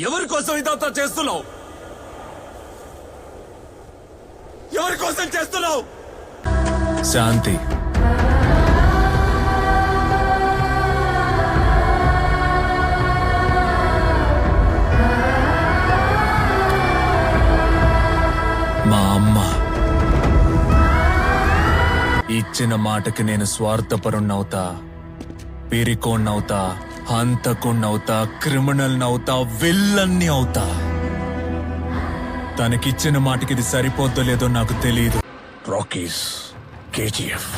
ఎవరి కోసం ఇదంతా చేస్తున్నావు? ఎవరి కోసం చేస్తున్నావు? శాంతి, మా అమ్మ ఇచ్చిన మాటకి నేను స్వార్థపరుణ్ణవుతా, పిరికోణ్ణవుతా, హంతకుణ్ణవుతా, క్రిమినల్నవుతా, విల్లన్ని అవుతా. తనకిచ్చిన మాటకి ఇది సరిపోద్దో లేదో నాకు తెలియదు. రాకీస్, కేజీఎఫ్